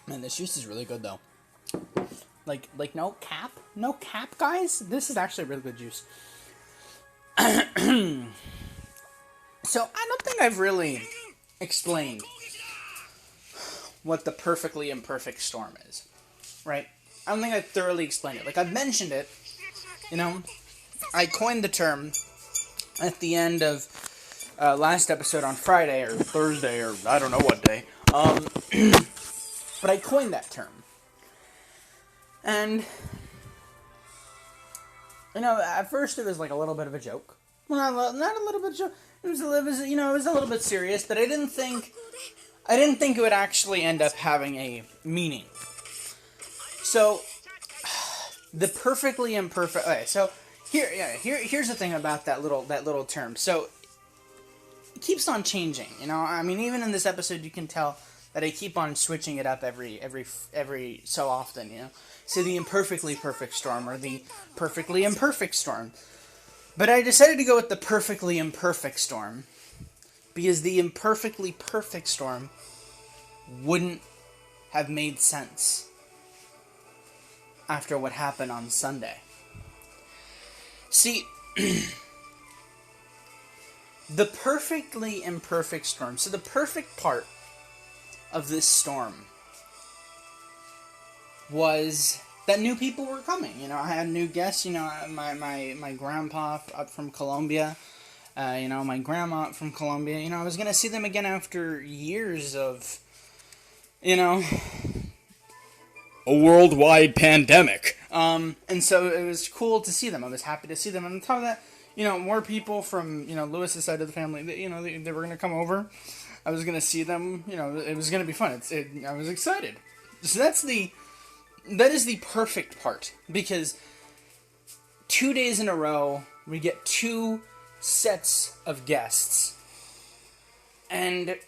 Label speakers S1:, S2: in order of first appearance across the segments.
S1: Man, this juice is really good though. Like no cap, guys. This is actually really good juice. So I don't think I've really explained what the perfectly imperfect storm is, right? I don't think I thoroughly explained it. Like, I've mentioned it, you know. I coined the term at the end of last episode on Friday or Thursday or I don't know what day. But I coined that term. And, you know, at first it was like a little bit of a joke. Well, not a little bit of a joke. It was a little bit serious, but I didn't think it would actually end up having a meaning. So, the perfectly imperfect. Okay, so here's the thing about that little term. So, it keeps on changing. You know, I mean, even in this episode, you can tell that I keep on switching it up every so often. You know, so the imperfectly perfect storm or the perfectly imperfect storm. But I decided to go with the perfectly imperfect storm because the imperfectly perfect storm wouldn't have made sense after what happened on Sunday. See, the perfectly imperfect storm. So the perfect part of this storm was that new people were coming. You know, I had new guests. You know, my grandpa up from Colombia. You know, my grandma up from Colombia. You know, I was gonna see them again after years of, you know, a worldwide pandemic. And so it was cool to see them. I was happy to see them. And on top of that, you know, more people from, you know, Lewis's side of the family, you know, they were gonna come over. I was gonna see them. You know, it was gonna be fun. I was excited. So that is the perfect part, because 2 days in a row we get two sets of guests, and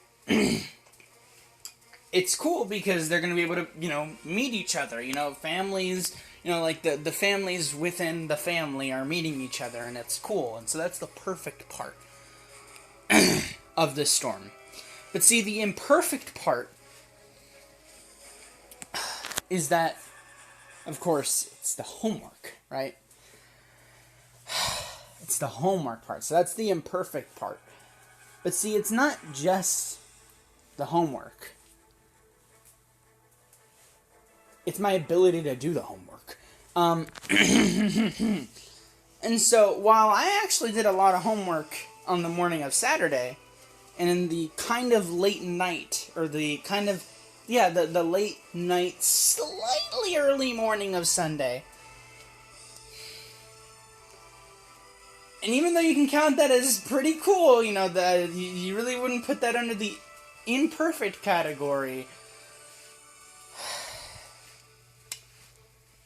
S1: it's cool because they're going to be able to, you know, meet each other. You know, families, you know, like the families within the family are meeting each other, and it's cool. And so that's the perfect part of this storm. But see, the imperfect part is that, of course, it's the homework, right? It's the homework part. So that's the imperfect part. But see, it's not just the homework. It's my ability to do the homework. And so, while I actually did a lot of homework on the morning of Saturday, and in the kind of late night, or the kind of, yeah, the late night, slightly early morning of Sunday. And even though you can count that as pretty cool, you know, that you really wouldn't put that under the imperfect category.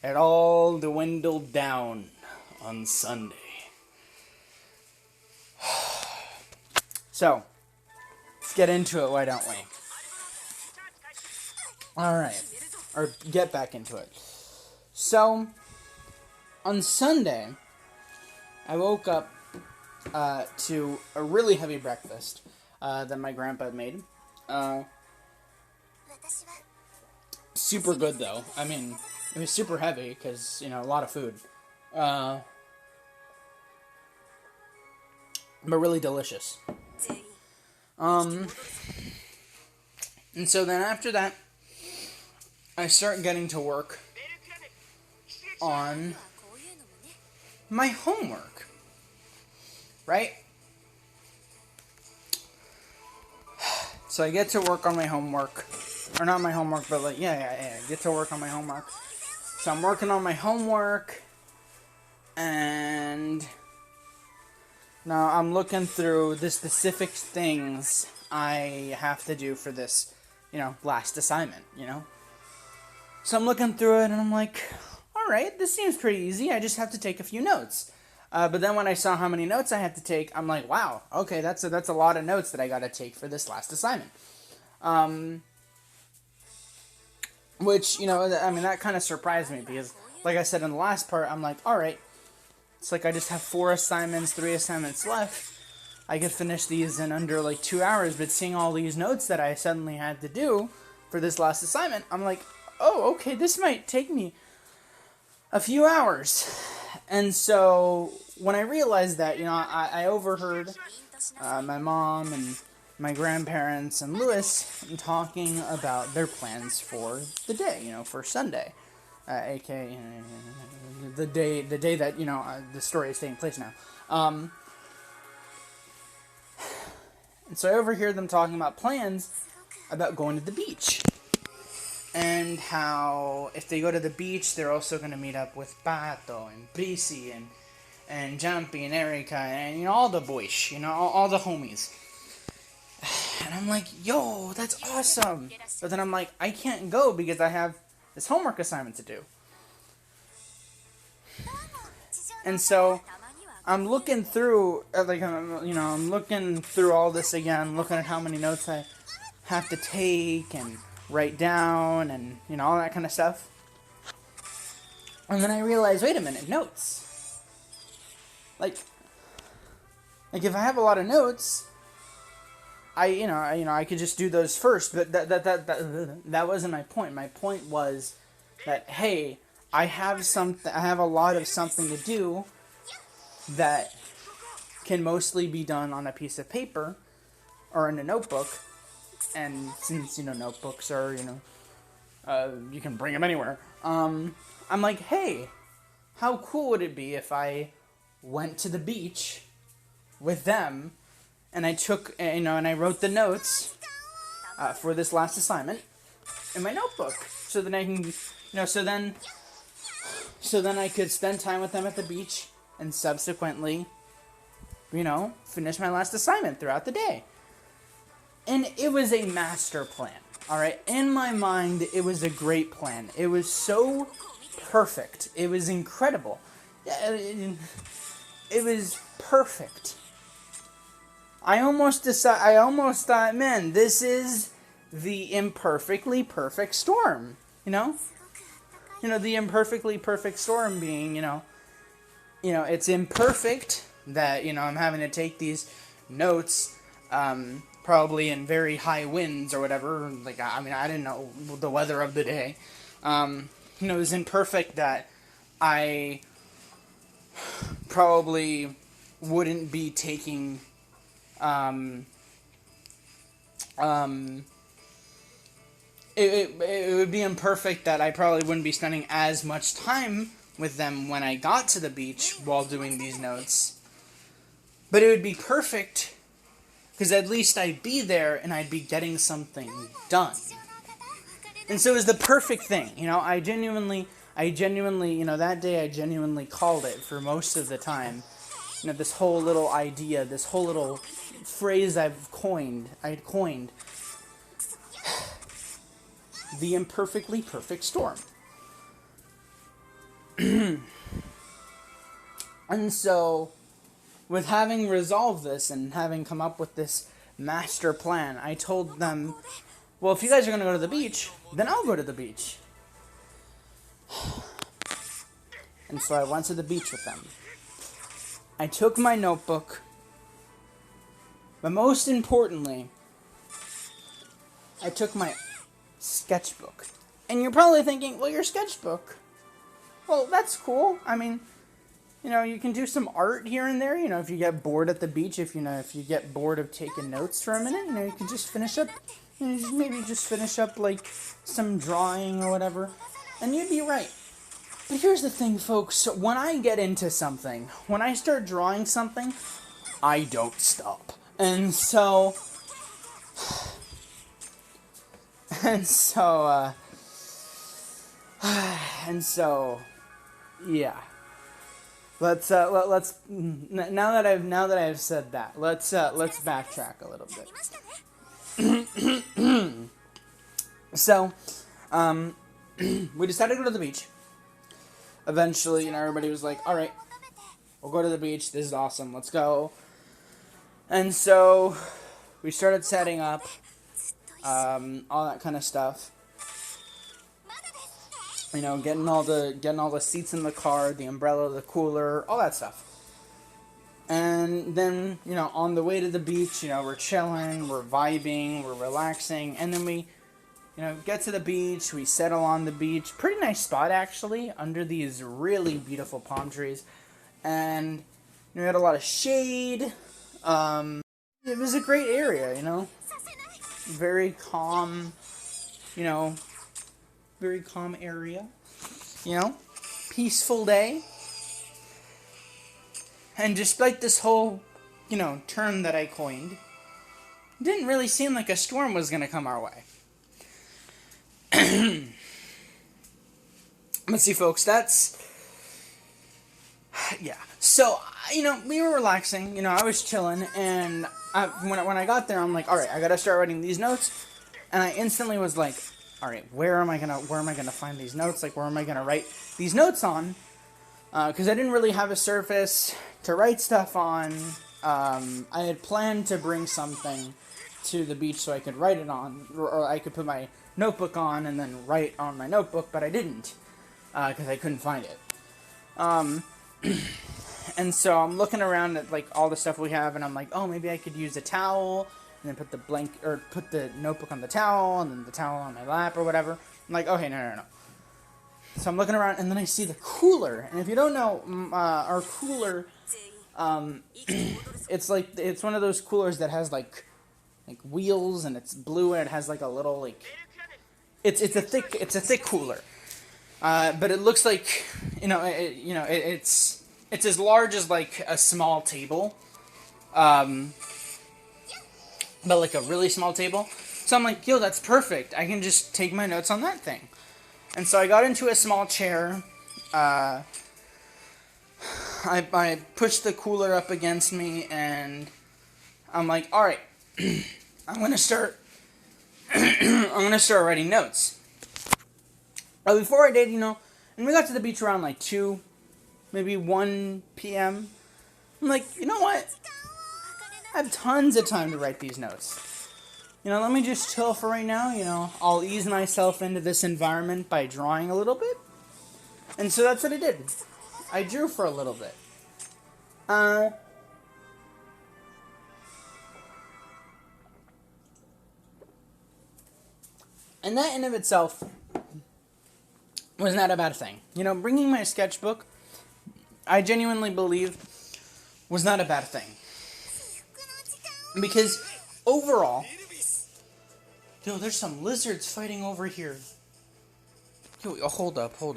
S1: It all dwindled down on Sunday. So, let's get into it, why don't we? Alright. Or get back into it. So, on Sunday, I woke up to a really heavy breakfast that my grandpa made. Super good, though. I mean, it was super heavy because, you know, a lot of food. But really delicious. And so then after that, I start getting to work on my homework, right? So I get to work on my homework, or not my homework, but like, yeah, get to work on my homework. So I'm working on my homework, and now I'm looking through the specific things I have to do for this, you know, last assignment, you know? So I'm looking through it, and I'm like, alright, this seems pretty easy, I just have to take a few notes. But then when I saw how many notes I had to take, I'm like, wow, okay, that's a lot of notes that I gotta take for this last assignment. Which, you know, I mean, that kind of surprised me, because, like I said in the last part, I'm like, alright, it's like I just have 3 assignments left. I could finish these in under, like, 2 hours, but seeing all these notes that I suddenly had to do, for this last assignment, I'm like, oh, okay, this might take me a few hours. And so when I realized that, I overheard my mom and my grandparents and Lewis talking about their plans for the day, for Sunday, aka the day that the story is taking place now. And so I overhear them talking about plans about going to the beach. And how if they go to the beach, they're also going to meet up with Pato and Prissy and Jumpy and Erica and all the boys, all the homies. And I'm like, yo, that's awesome. But then I'm like, I can't go because I have this homework assignment to do. And so I'm looking through, I'm looking through all this again, looking at how many notes I have to take and write down and, all that kind of stuff. And then I realized, wait a minute, notes. Like if I have a lot of notes, I could just do those first, but that wasn't my point. My point was that, hey, I have a lot of something to do that can mostly be done on a piece of paper or in a notebook. And since, notebooks are, you can bring them anywhere. I'm like, hey, how cool would it be if I went to the beach with them and I took, and I wrote the notes for this last assignment in my notebook. So then I can, so then I could spend time with them at the beach and subsequently, finish my last assignment throughout the day. And it was a master plan, alright? In my mind, it was a great plan. It was so perfect. It was incredible. It was perfect. I almost thought, man, this is the imperfectly perfect storm, the imperfectly perfect storm being, it's imperfect that, I'm having to take these notes, probably in very high winds or whatever. I didn't know the weather of the day. It was imperfect that I probably wouldn't be taking, it would be imperfect that I probably wouldn't be spending as much time with them when I got to the beach while doing these notes. But it would be perfect because at least I'd be there and I'd be getting something done. And so it was the perfect thing. I genuinely, that day I genuinely called it for most of the time. This whole little idea, this whole little phrase I had coined. The imperfectly perfect storm. And so, with having resolved this and having come up with this master plan, I told them, well, if you guys are going to go to the beach, then I'll go to the beach. And so I went to the beach with them. I took my notebook, but most importantly, I took my sketchbook. And you're probably thinking, well, your sketchbook, well, that's cool. I mean, you can do some art here and there, if you get bored at the beach, if you get bored of taking notes for a minute, you can just finish up, maybe just finish up, like, some drawing or whatever, and you'd be right. But here's the thing, folks, when I get into something, when I start drawing something, I don't stop. And so, yeah. Let's now that I've said that, let's backtrack a little bit. So, we decided to go to the beach. Eventually, everybody was like, all right, we'll go to the beach. This is awesome. Let's go. And so we started setting up, all that kind of stuff. Getting all the seats in the car, the umbrella, the cooler, all that stuff. And then, on the way to the beach, we're chilling, we're vibing, we're relaxing, and then we You know, get to the beach, we settle on the beach. Pretty nice spot, actually, under these really beautiful palm trees. And you know, we had a lot of shade. It was a great area, you know. Very calm, you know, very calm area, you know. Peaceful day. And despite this whole, you know, term that I coined, it didn't really seem like a storm was going to come our way. Let's see, folks, that's... Yeah. So, you know, we were relaxing, you know, I was chilling, and when I got there, I'm like, alright, I gotta start writing these notes, and I instantly was like, alright, where am I gonna find these notes? Like, where am I gonna write these notes on? Because I didn't really have a surface to write stuff on. I had planned to bring something to the beach so I could write it on, or I could put my notebook on and then write on my notebook, but I didn't, because I couldn't find it. And so I'm looking around at, like, all the stuff we have, and I'm like, oh, maybe I could use a towel, and then put the notebook on the towel, and then the towel on my lap, or whatever. I'm like, okay, no. So I'm looking around, and then I see the cooler, and if you don't know, our cooler, it's one of those coolers that has, like wheels, and it's blue, and it has, like, a little, like, it's a thick cooler. But it looks like, it's as large as, like, a small table. But, like, a really small table. So I'm like, yo, that's perfect. I can just take my notes on that thing. And so I got into a small chair. I pushed the cooler up against me, and I'm like, alright, I'm gonna start writing notes. But before I did, you know, and we got to the beach around like 2, maybe 1 p.m. I'm like, you know what? I have tons of time to write these notes. You know, let me just chill for right now, you know. I'll ease myself into this environment by drawing a little bit. And so that's what I did. I drew for a little bit. And that in of itself was not a bad thing. You know, bringing my sketchbook, I genuinely believe, was not a bad thing. Because overall, yo, there's some lizards fighting over here. Yo, hold up. Yo,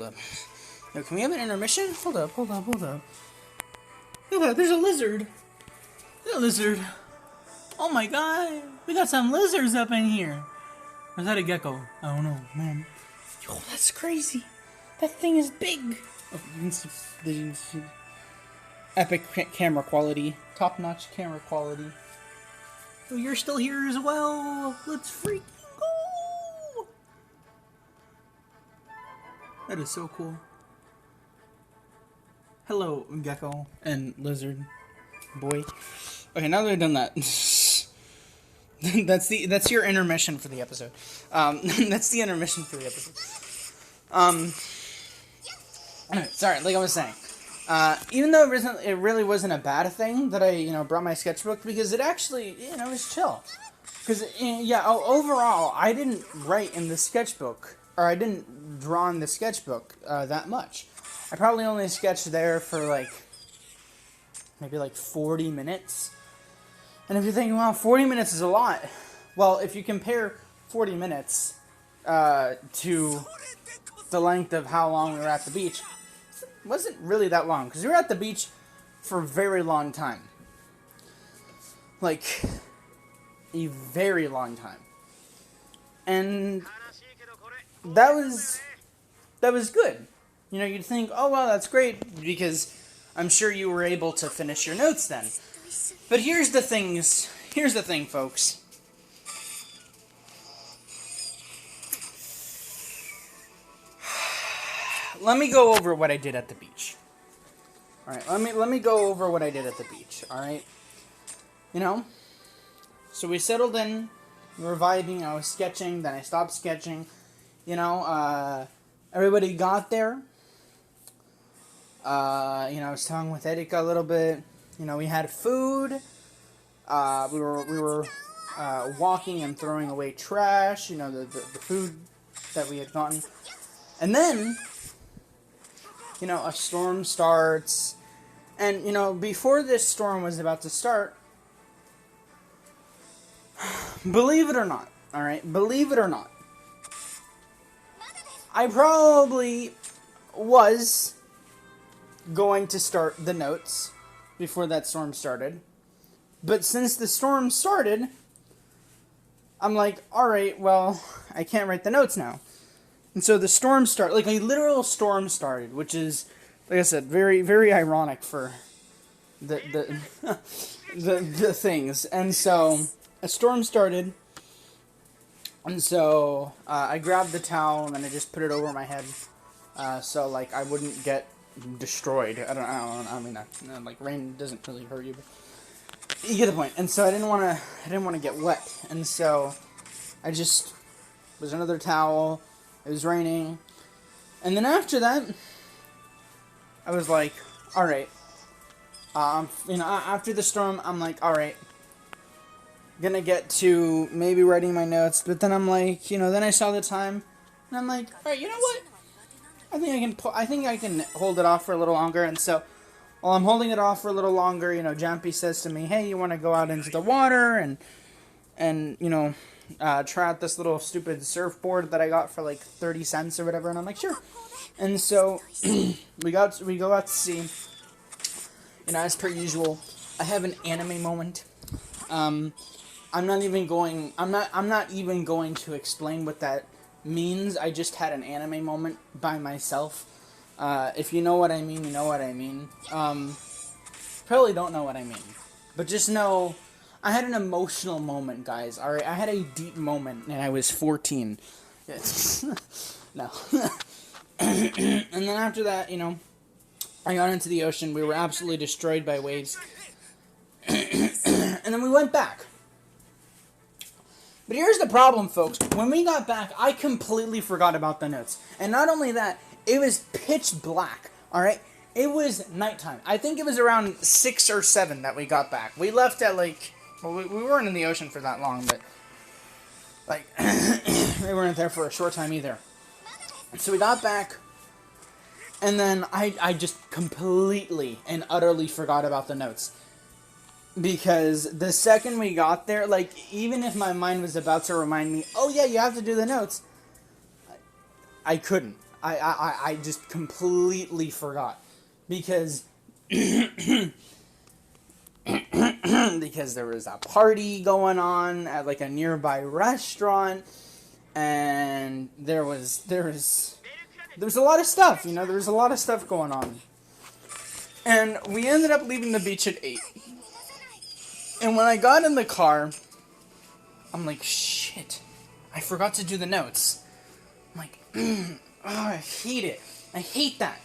S1: can we have an intermission? Hold up. Look at that, there's a lizard. There's a lizard. Oh my god, we got some lizards up in here. Or is that a gecko? I don't know, man. Yo, that's crazy. That thing is big. Oh, you can see epic camera quality. Top-notch camera quality. Oh, you're still here as well. Let's freaking go. That is so cool. Hello, gecko and lizard boy. Okay, now that I've done that, that's your intermission for the episode. That's the intermission for the episode. Sorry, like I was saying, even though it really wasn't a bad thing that I, brought my sketchbook, because it actually, was chill. Because, overall, I didn't write in the sketchbook, or I didn't draw in the sketchbook that much. I probably only sketched there for, maybe 40 minutes. And if you're thinking, wow, 40 minutes is a lot. Well, if you compare 40 minutes to the length of how long we were at the beach, it wasn't really that long, because we were at the beach for a very long time. Like, a very long time. And that was good. You'd think, oh, well, that's great, because I'm sure you were able to finish your notes then. But here's the thing, folks. Let me go over what I did at the beach. Alright, let me go over what I did at the beach, alright? So we settled in, we were vibing, I was sketching, then I stopped sketching. Everybody got there. I was talking with Erika a little bit. We had food. We were walking and throwing away trash, you know, the food that we had gotten. And then, you know, a storm starts. And, you know, before this storm was about to start, believe it or not, alright, believe it or not, I probably was going to start the notes before that storm started. But since the storm started, I'm like, alright, well, I can't write the notes now. And so the storm started, like a literal storm started, which is, like I said, very, very ironic for the the things. And so a storm started, and so I grabbed the towel and I just put it over my head, so like I wouldn't get destroyed. I don't know. I mean, like rain doesn't really hurt you, but you get the point. And so I didn't want to get wet, and so I just was another towel. It was raining, and then after that, I was like, all right. You know, after the storm, I'm like, all right. Gonna get to maybe writing my notes, but then I'm like, you know, then I saw the time, and I'm like, all right, you know what? I think I can hold it off for a little longer. And so, while I'm holding it off for a little longer, you know, Jampy says to me, hey, you want to go out into the water and you know, try out this little stupid surfboard that I got for like 30 cents or whatever. And I'm like, sure. And so we go out to sea. You know, as per usual, I have an anime moment. I'm not even going to explain what that means. I just had an anime moment by myself. If you know what I mean, you know what I mean. Probably don't know what I mean, but just know I had an emotional moment, guys. All right, I had a deep moment, and I was 14. No. And then after that, you know, I got into the ocean. We were absolutely destroyed by waves. And then we went back. But here's the problem, folks. When we got back, I completely forgot about the notes. And not only that, it was pitch black, alright? It was nighttime. I think it was around 6 or 7 that we got back. We left at, like... Well, we weren't in the ocean for that long, but... Like, we weren't there for a short time either. So we got back, and then I just completely and utterly forgot about the notes. Because the second we got there, like, even if my mind was about to remind me, oh yeah, you have to do the notes, I couldn't. I just completely forgot. Because, because there was a party going on at, like, a nearby restaurant, and there was a lot of stuff, you know, there was a lot of stuff going on. And we ended up leaving the beach at 8. And when I got in the car, I'm like, shit, I forgot to do the notes. I'm like, oh, I hate it. I hate that.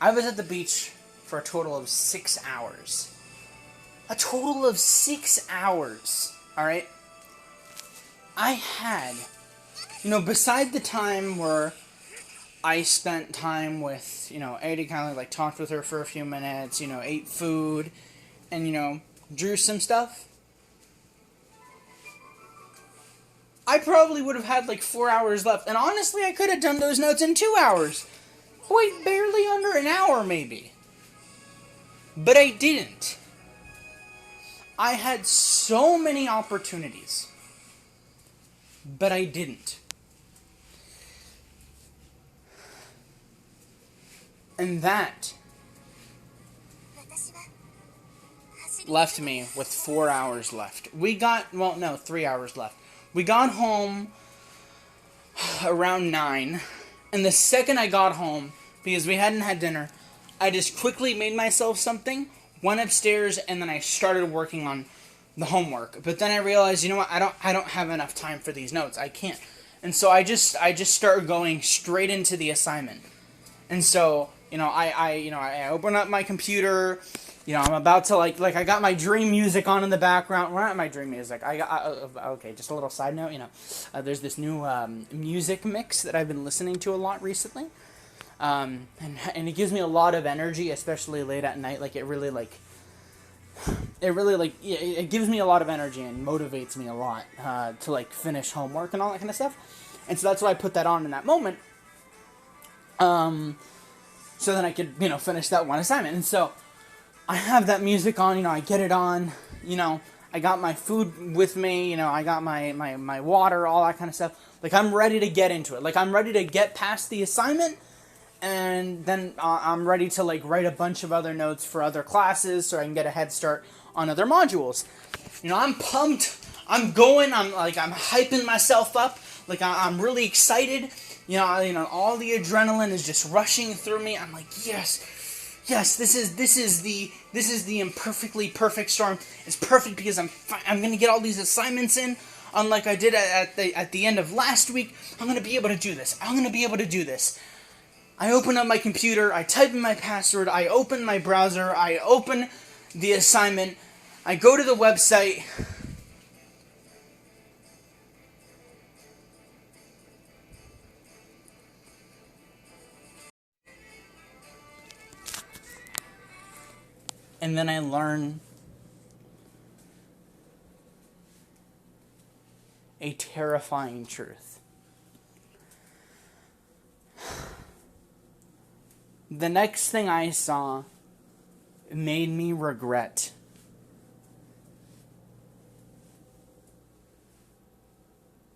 S1: I was at the beach for a total of 6 hours. A total of 6 hours, alright? I had, you know, beside the time where I spent time with, you know, Eddie, kind of like talked with her for a few minutes, you know, ate food, and, you know, drew some stuff. I probably would have had like 4 hours left, and honestly, I could have done those notes in 2 hours. Boy, barely under an hour, maybe. But I didn't. I had so many opportunities, but I didn't. And that left me with 4 hours left. 3 hours left. We got home around 9, and the second I got home, because we hadn't had dinner, I just quickly made myself something, went upstairs, and then I started working on the homework. But then I realized, you know what, I don't have enough time for these notes. I can't. And so I just started going straight into the assignment. And so, you know, I open up my computer. You know, I'm about to, like I got my dream music on in the background. Well, not my dream music. Okay, just a little side note, you know. There's this new music mix that I've been listening to a lot recently. And it gives me a lot of energy, especially late at night. Like, it really, like, it really, like, it gives me a lot of energy and motivates me a lot to, like, finish homework and all that kind of stuff. And so that's why I put that on in that moment. So then I could, finish that one assignment. And so I have that music on, I get it on, I got my food with me, I got my water, all that kind of stuff. Like, I'm ready to get into it. Like, I'm ready to get past the assignment, and then I'm ready to, like, write a bunch of other notes for other classes so I can get a head start on other modules. I'm pumped. I'm going. I'm hyping myself up. Like, I'm really excited. All the adrenaline is just rushing through me. I'm like, yes, this is the imperfectly perfect storm. It's perfect because I'm gonna get all these assignments in. Unlike I did at the end of last week, I'm gonna be able to do this. I open up my computer. I type in my password. I open my browser. I open the assignment. I go to the website. And then I learn a terrifying truth. The next thing I saw made me regret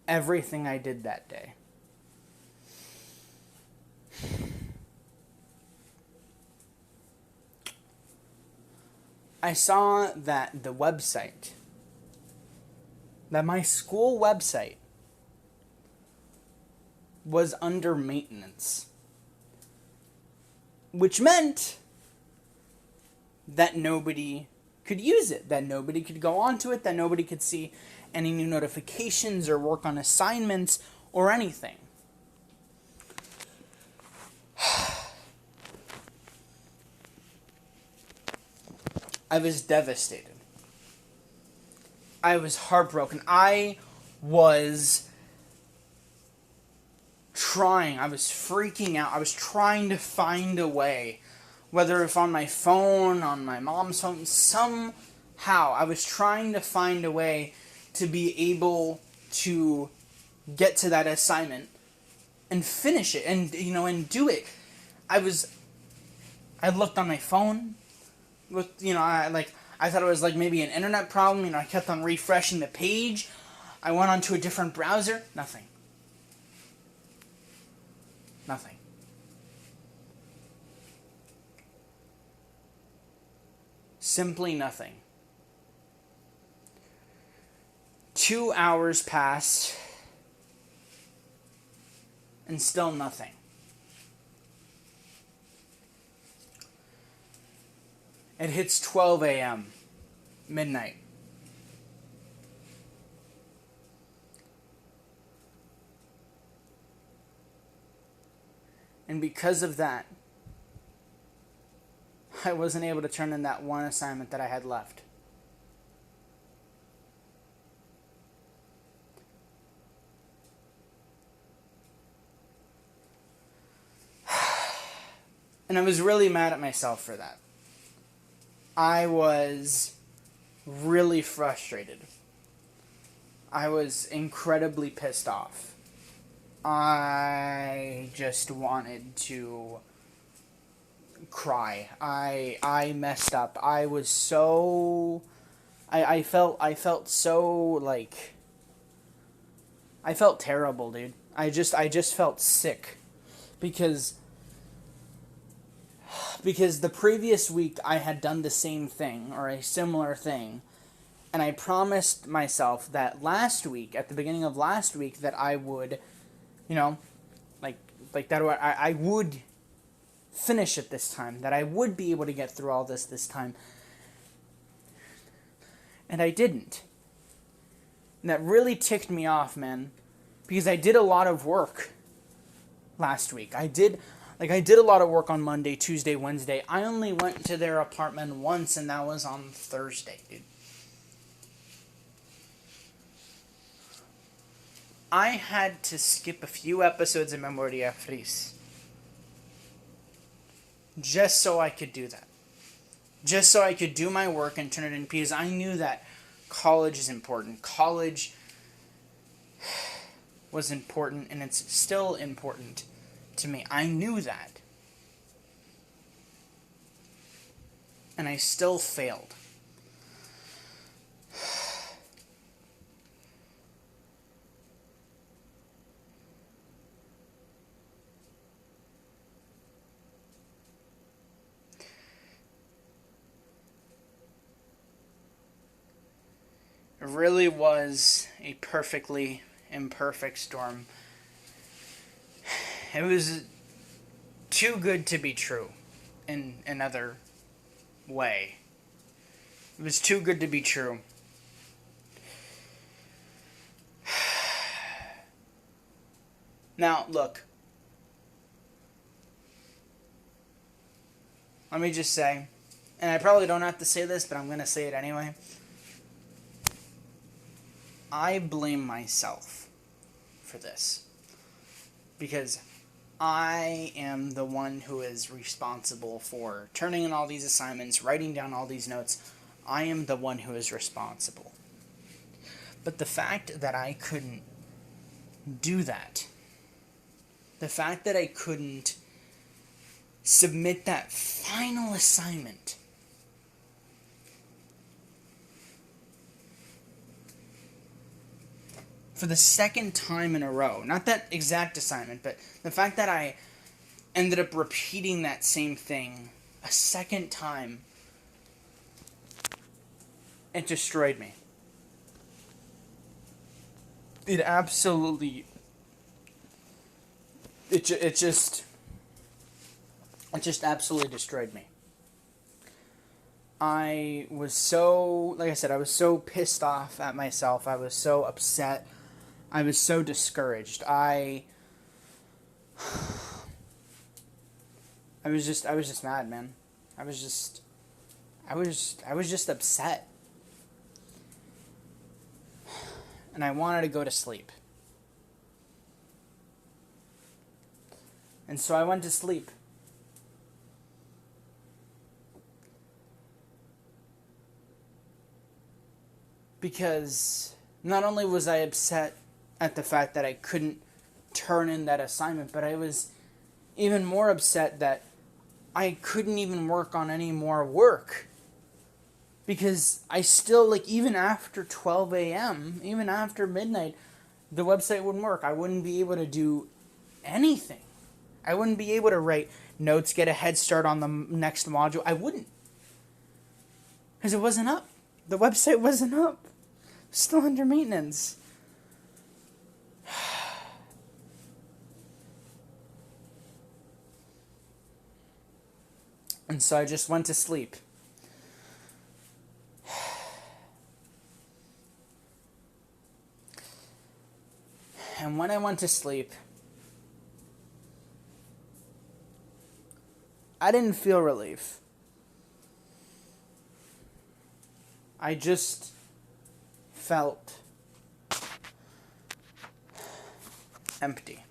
S1: everything I did that day. I saw that the website, that my school website was under maintenance, which meant that nobody could use it, that nobody could go onto it, that nobody could see any new notifications or work on assignments or anything. I was devastated. I was heartbroken. I was freaking out. I was trying to find a way, whether it's on my phone, on my mom's phone, somehow. I was trying to find a way to be able to get to that assignment and finish it and do it. I looked on my phone. I thought it was like maybe an internet problem. I kept on refreshing the page. I went onto a different browser. Nothing. Simply nothing. 2 hours passed, and still nothing. It hits 12 a.m., midnight. And because of that, I wasn't able to turn in that one assignment that I had left. And I was really mad at myself for that. I was really frustrated. I was incredibly pissed off. I just wanted to cry. I messed up. I was so... I felt so, like... I felt terrible, dude. I just felt sick. Because the previous week I had done the same thing, or a similar thing, and I promised myself that last week, at the beginning of last week, that I would, I would finish it this time, that I would be able to get through all this time, and I didn't. And that really ticked me off, man, because I did a lot of work last week. I did a lot of work on Monday, Tuesday, Wednesday. I only went to their apartment once, and that was on Thursday, dude. I had to skip a few episodes of To Memoria Freese just so I could do that. just so I could do my work and turn it in, because I knew that college is important. College was important, and it's still important to me. I knew that. And I still failed. It really was a perfectly imperfect storm. It was too good to be true in another way. It was too good to be true. Now, look. Let me just say, and I probably don't have to say this, but I'm going to say it anyway. I blame myself for this, because I am the one who is responsible for turning in all these assignments, writing down all these notes. I am the one who is responsible. But the fact that I couldn't do that, the fact that I couldn't submit that final assignment, for the second time in a row, not that exact assignment, but the fact that I ended up repeating that same thing a second time, it destroyed me. It absolutely, it just absolutely destroyed me. I was so, like I said, I was so pissed off at myself. I was so upset. I was so discouraged. I was just mad, man. I was just upset. And I wanted to go to sleep. And so I went to sleep. Because not only was I upset at the fact that I couldn't turn in that assignment, but I was even more upset that I couldn't even work on any more work. Because I still, like, even after 12 a.m., even after midnight, the website wouldn't work. I wouldn't be able to do anything. I wouldn't be able to write notes, get a head start on the next module. I wouldn't. Because it wasn't up. The website wasn't up. Still under maintenance. And so I just went to sleep. And when I went to sleep, I didn't feel relief. I just felt empty.